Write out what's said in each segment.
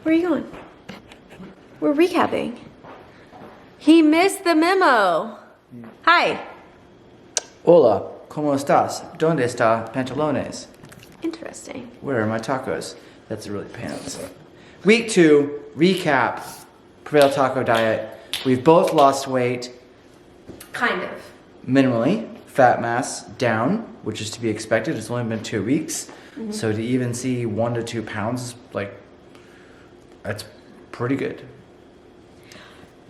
Where are you going? We're recapping. He missed the memo. Hi. Hola, ¿cómo estás? ¿Dónde está pantalones? Interesting. Where are my tacos? That's really pants. Week 2, recap, Prevail taco diet. We've both lost weight. Kind of. Minimally, fat mass down, which is to be expected. It's only been 2 weeks. Mm-hmm. So to even see 1 to 2 pounds, like, that's pretty good.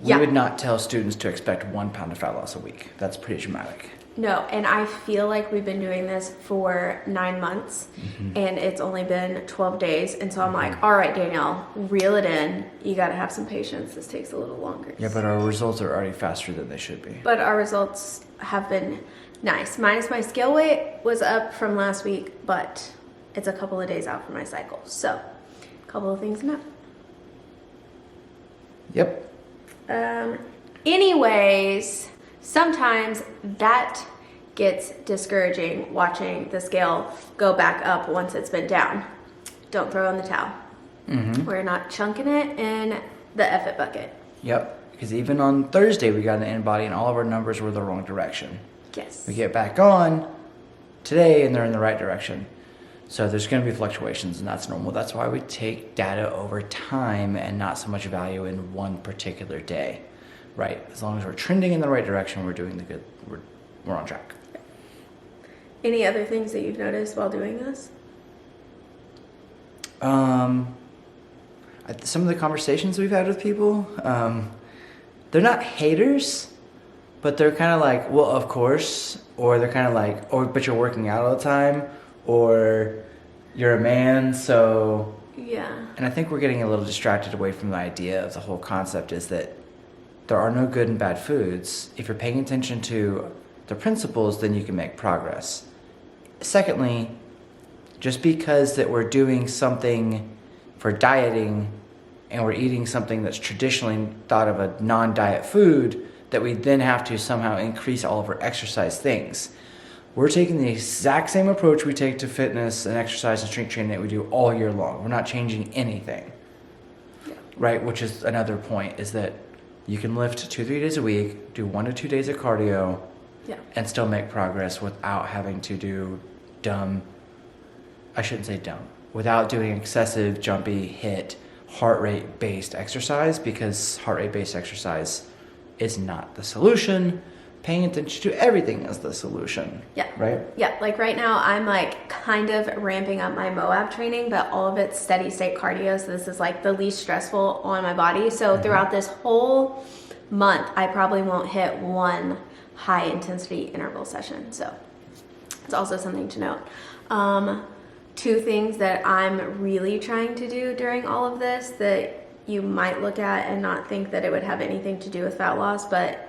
Yeah. We would not tell students to expect 1 pound of fat loss a week. That's pretty dramatic. No, and I feel like we've been doing this for 9 months, and it's only been 12 days. And so I'm like, all right, Danielle, reel it in. You got to have some patience. This takes a little longer. Yeah, but our results are already faster than they should be. But our results have been nice. Minus my scale weight was up from last week, but it's a couple of days out from my cycle. So, a couple of things to know. Yep. Anyways, sometimes that gets discouraging, watching the scale go back up once it's been down. Don't throw in the towel. We're not chunking it in the F it bucket. Yep, because even on Thursday we got an in-body and all of our numbers were the wrong direction. Yes. We get back on today and they're in the right direction. So there's going to be fluctuations, and that's normal. That's why we take data over time and not so much value in one particular day, right? As long as we're trending in the right direction, we're doing the good. We're on track. Any other things that you've noticed while doing this? Some of the conversations we've had with people, they're not haters, but they're kind of like, well, of course, or they're kind of like, oh, but you're working out all the time, or you're a man, so... Yeah. And I think we're getting a little distracted away from the idea of the whole concept is that there are no good and bad foods. If you're paying attention to the principles, then you can make progress. Secondly, just because that we're doing something for dieting and we're eating something that's traditionally thought of a non-diet food, that we then have to somehow increase all of our exercise things. We're taking the exact same approach we take to fitness and exercise and strength training that we do all year long. We're not changing anything, right? Which is another point, is that you can lift 2-3 days a week, do 1 to 2 days of cardio, and still make progress without having to do without doing excessive, jumpy, hit, heart rate based exercise, because heart rate based exercise is not the solution. Paying attention to everything is the solution. Yeah. Right? Yeah, like right now I'm like kind of ramping up my Moab training, but all of it's steady state cardio, so this is like the least stressful on my body. So throughout this whole month, I probably won't hit one high intensity interval session. So it's also something to note. 2 things that I'm really trying to do during all of this that you might look at and not think that it would have anything to do with fat loss, but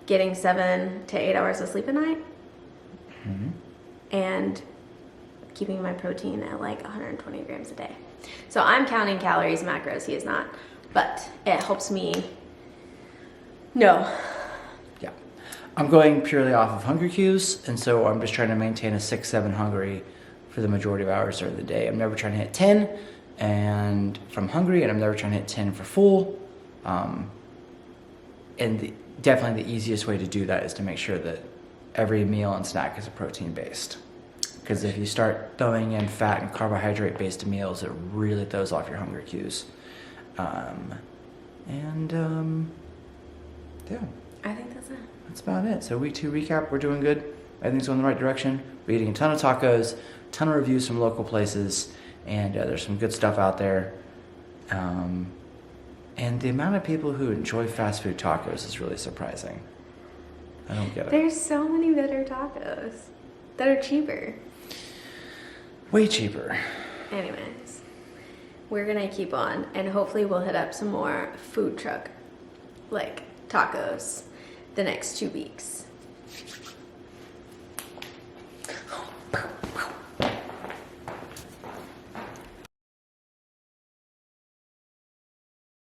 getting 7 to 8 hours of sleep a night, and keeping my protein at like 120 grams a day. So I'm counting calories, macros, he is not, but it helps me know. Yeah. I'm going purely off of hunger cues, and so I'm just trying to maintain a 6-7 hungry for the majority of hours during the day. I'm never trying to hit 10 and from hungry, and I'm never trying to hit 10 for full. Definitely the easiest way to do that is to make sure that every meal and snack is a protein based. Because if you start throwing in fat and carbohydrate based meals, it really throws off your hunger cues. Yeah. I think that's it. That's about it. So week 2 recap, we're doing good. Everything's going in the right direction. We're eating a ton of tacos, a ton of reviews from local places, and there's some good stuff out there. And the amount of people who enjoy fast food tacos is really surprising. I don't get it. There's so many better tacos that are cheaper. Way cheaper. Anyways, we're gonna keep on, and hopefully we'll hit up some more food truck like tacos the next 2 weeks.